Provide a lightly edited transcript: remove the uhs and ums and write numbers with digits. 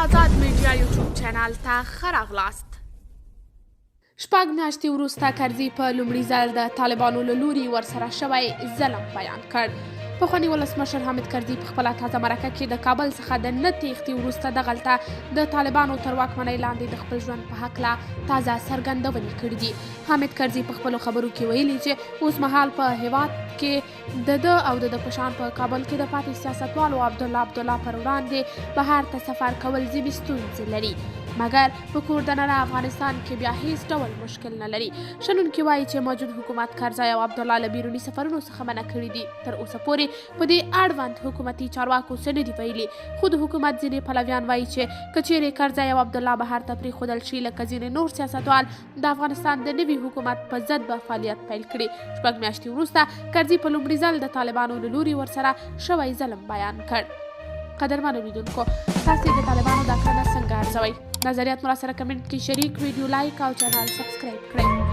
آزاد میډیا یوټیوب چینل ته ښه راغلاست. شپږ میاشتې وروسته کرزي په لومړي ځل د طالبانو له لوري ورسره شوی ظلم بیان کړ. پخواني ولسمشر حامد کرزي په خپله تازه مرکه کې د کابل څخه د نه تېښتې وروسته دغلته د طالبانو تر واکمنۍ لاندې د خپل ژوند په هکله تازه څرګندونې کړي دي. حامد کرزي په خپلو خبرو کې ویلي چې اوس مهال په هېواد کې د ده او د ده په شان په کابل کې د پاتې سیاستوالو عبدالله پر وړاندې بهر ته سفر کول ځینې ستونزې لري، مګر په کور دننه افغانستان کې بیا هیڅ ډول مشکل نه لري. شنونکي وایي چې موجود حکومت کرزی او عبدالله له بیروني سفرونو څخه منع کړي دي. تر اوسه پورې په دې اړوند حکومتي چارواکو څه نه دي ویلي، خو د حکومت ځینې پلویان وایي چې که چیرې کرزی او عبدالله بهر ته پرېښودل شي لکه ځینې نور سیاستوال د افغانستان د نوي حکومت په ضد به فعالیت پیل کړي. شپږ میاشتې وروسته کرزي په لومړي ځل د طالبانو له لوري ورسره شوی ظلم بیان کړ. قدرمنو لیدونکو، تاسې د طالبانو دا کړنه څنګه ارزوئ؟ نظریات مو راسره کمنټ کې شریک، ویډیو لایک او چینل سبسکرایب کړئ.